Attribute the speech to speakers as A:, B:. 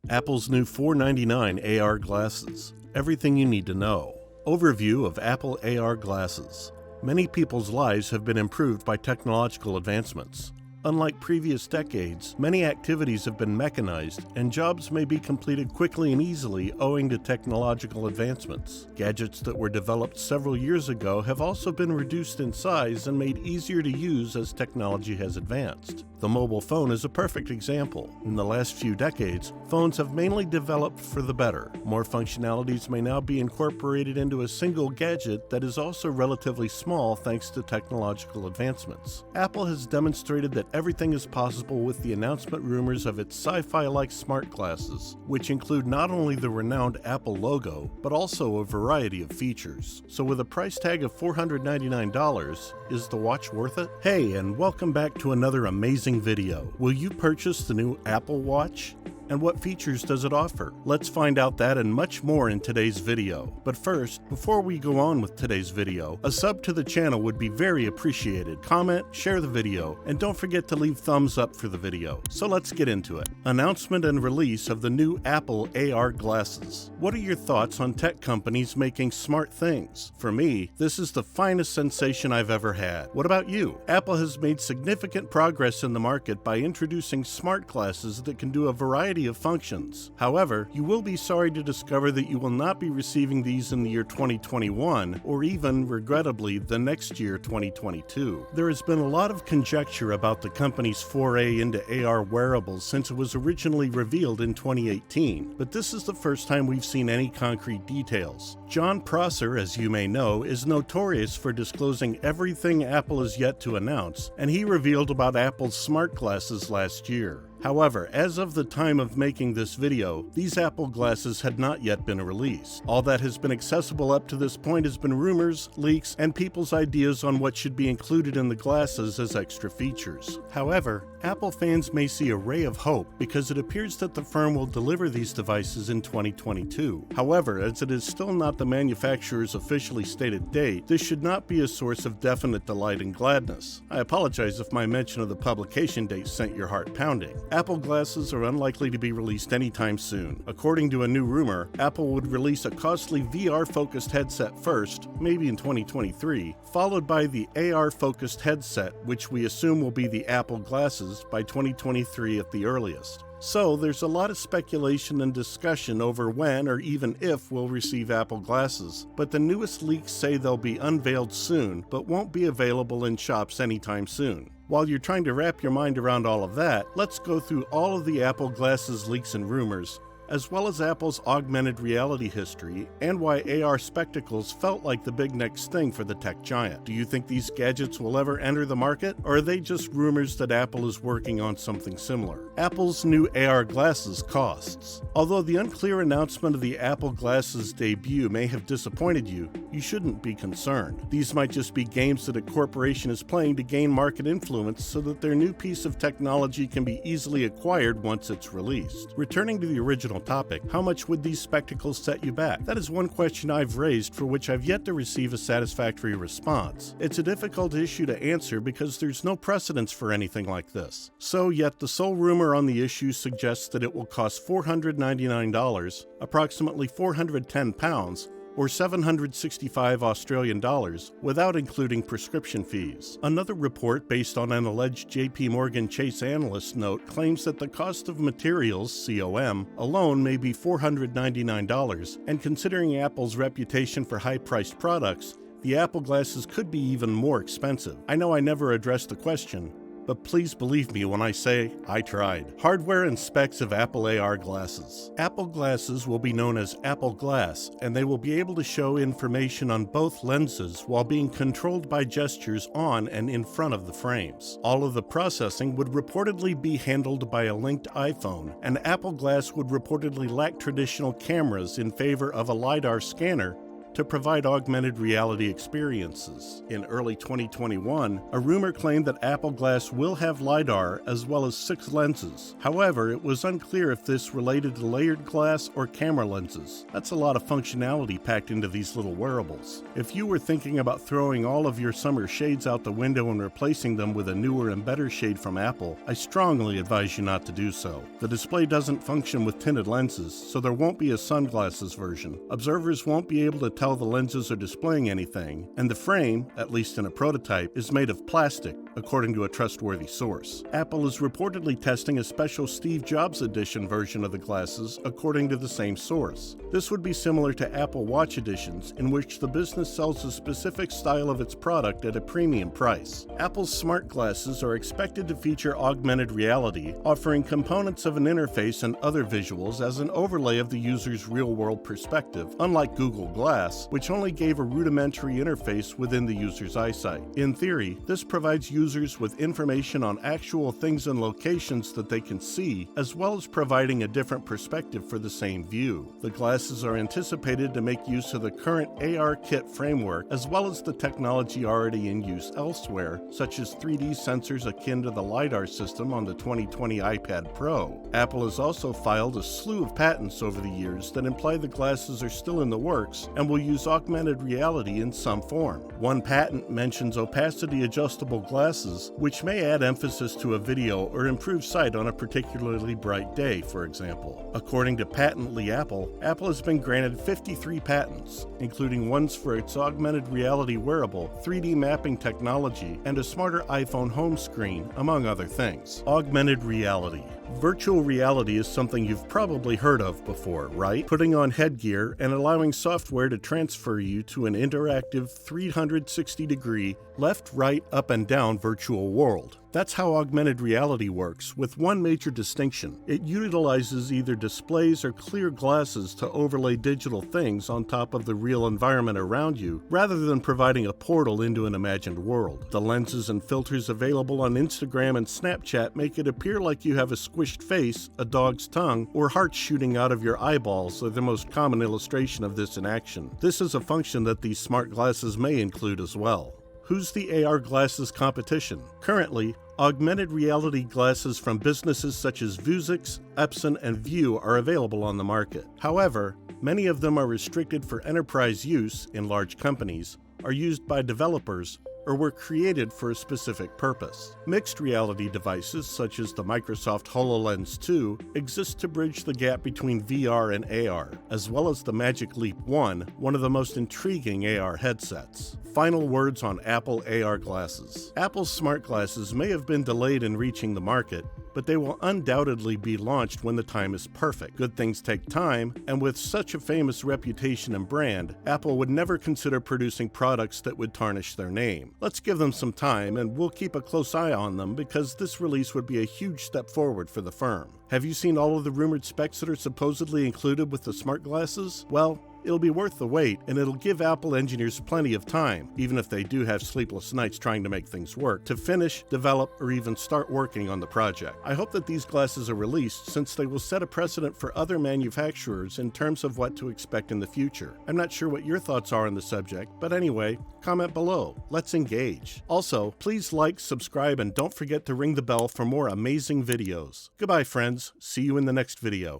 A: Apple's new $499 AR glasses. Everything you need to know. Overview of Apple AR glasses. Many people's lives have been improved by technological advancements. Unlike previous decades, many activities have been mechanized, and jobs may be completed quickly and easily owing to technological advancements. Gadgets that were developed several years ago have also been reduced in size and made easier to use as technology has advanced. The mobile phone is a perfect example. In the last few decades, phones have mainly developed for the better. More functionalities may now be incorporated into a single gadget that is also relatively small thanks to technological advancements. Apple has demonstrated that everything is possible with the announcement rumors of its sci-fi-like smart glasses, which include not only the renowned Apple logo, but also a variety of features. So with a price tag of $499, is the watch worth it? Hey, and welcome back to another amazing video. Will you purchase the new Apple Watch? And what features does it offer? Let's find out that and much more in today's video. But first, before we go on with today's video, a sub to the channel would be very appreciated. Comment, share the video, and don't forget to leave thumbs up for the video. So let's get into it. Announcement and release of the new Apple AR glasses. What are your thoughts on tech companies making smart things? For me, this is the finest sensation I've ever had. What about you? Apple has made significant progress in the market by introducing smart glasses that can do a variety of functions. However, you will be sorry to discover that you will not be receiving these in the year 2021 or even, regrettably, the next year 2022. There has been a lot of conjecture about the company's foray into AR wearables since it was originally revealed in 2018, but this is the first time we've seen any concrete details. John Prosser, as you may know, is notorious for disclosing everything Apple is yet to announce, and he revealed about Apple's smart glasses last year. However, as of the time of making this video, these Apple glasses had not yet been released. All that has been accessible up to this point has been rumors, leaks, and people's ideas on what should be included in the glasses as extra features. However, Apple fans may see a ray of hope because it appears that the firm will deliver these devices in 2022. However, as it is still not the manufacturer's officially stated date, this should not be a source of definite delight and gladness. I apologize if my mention of the publication date sent your heart pounding. Apple glasses are unlikely to be released anytime soon. According to a new rumor, Apple would release a costly VR-focused headset first, maybe in 2023, followed by the AR-focused headset, which we assume will be the Apple glasses by 2023 at the earliest. So there's a lot of speculation and discussion over when or even if we'll receive Apple glasses, but the newest leaks say they'll be unveiled soon, but won't be available in shops anytime soon. While you're trying to wrap your mind around all of that, let's go through all of the Apple glasses leaks and rumors, as well as Apple's augmented reality history, and why AR spectacles felt like the big next thing for the tech giant. Do you think these gadgets will ever enter the market, or are they just rumors that Apple is working on something similar? Apple's new AR glasses costs. Although the unclear announcement of the Apple glasses debut may have disappointed you, you shouldn't be concerned. These might just be games that a corporation is playing to gain market influence so that their new piece of technology can be easily acquired once it's released. Returning to the original topic, how much would these spectacles set you back? That is one question I've raised for which I've yet to receive a satisfactory response. It's a difficult issue to answer because there's no precedence for anything like this. So yet the sole rumor on the issue suggests that it will cost $499, approximately £410, or 765 Australian dollars, without including prescription fees. Another report based on an alleged JP Morgan Chase analyst note claims that the cost of materials, COM, alone may be $499, and considering Apple's reputation for high-priced products, the Apple glasses could be even more expensive. I know I never addressed the question, but please believe me when I say I tried. Hardware and specs of Apple AR glasses. Apple glasses will be known as Apple Glass, and they will be able to show information on both lenses while being controlled by gestures on and in front of the frames. All of the processing would reportedly be handled by a linked iPhone, and Apple Glass would reportedly lack traditional cameras in favor of a LiDAR scanner to provide augmented reality experiences. In early 2021, a rumor claimed that Apple Glass will have LiDAR as well as 6 lenses. However, it was unclear if this related to layered glass or camera lenses. That's a lot of functionality packed into these little wearables. If you were thinking about throwing all of your summer shades out the window and replacing them with a newer and better shade from Apple, I strongly advise you not to do so. The display doesn't function with tinted lenses, so there won't be a sunglasses version. Observers won't be able to tell the lenses are displaying anything, and the frame, at least in a prototype, is made of plastic, according to a trustworthy source. Apple is reportedly testing a special Steve Jobs edition version of the glasses, according to the same source. This would be similar to Apple Watch editions, in which the business sells a specific style of its product at a premium price. Apple's smart glasses are expected to feature augmented reality, offering components of an interface and other visuals as an overlay of the user's real-world perspective, unlike Google Glass, which only gave a rudimentary interface within the user's eyesight. In theory, this provides users with information on actual things and locations that they can see, as well as providing a different perspective for the same view. The glasses are anticipated to make use of the current AR-Kit framework, as well as the technology already in use elsewhere, such as 3D sensors akin to the LiDAR system on the 2020 iPad Pro. Apple has also filed a slew of patents over the years that imply the glasses are still in the works and will use augmented reality in some form. One patent mentions opacity-adjustable glasses, which may add emphasis to a video or improve sight on a particularly bright day, for example. According to Patently Apple, Apple has been granted 53 patents, including ones for its augmented reality wearable, 3D mapping technology, and a smarter iPhone home screen, among other things. Augmented reality. Virtual reality is something you've probably heard of before, right? Putting on headgear and allowing software to transfer you to an interactive 360-degree left, right, up, and down virtual world. That's how augmented reality works, with one major distinction. It utilizes either displays or clear glasses to overlay digital things on top of the real environment around you, rather than providing a portal into an imagined world. The lenses and filters available on Instagram and Snapchat make it appear like you have a squished face, a dog's tongue, or hearts shooting out of your eyeballs are the most common illustration of this in action. This is a function that these smart glasses may include as well. Who's the AR glasses competition? Currently, augmented reality glasses from businesses such as Vuzix, Epson, and View are available on the market. However, many of them are restricted for enterprise use in large companies, are used by developers, or were created for a specific purpose. Mixed reality devices, such as the Microsoft HoloLens 2, exist to bridge the gap between VR and AR, as well as the Magic Leap 1, one of the most intriguing AR headsets. Final words on Apple AR glasses. Apple's smart glasses may have been delayed in reaching the market, but they will undoubtedly be launched when the time is perfect. Good things take time, and with such a famous reputation and brand, Apple would never consider producing products that would tarnish their name. Let's give them some time, and we'll keep a close eye on them because this release would be a huge step forward for the firm. Have you seen all of the rumored specs that are supposedly included with the smart glasses? Well, it'll be worth the wait, and it'll give Apple engineers plenty of time, even if they do have sleepless nights trying to make things work, to finish, develop, or even start working on the project. I hope that these glasses are released, since they will set a precedent for other manufacturers in terms of what to expect in the future. I'm not sure what your thoughts are on the subject, but anyway, comment below. Let's engage. Also, please like, subscribe, and don't forget to ring the bell for more amazing videos. Goodbye, friends. See you in the next video.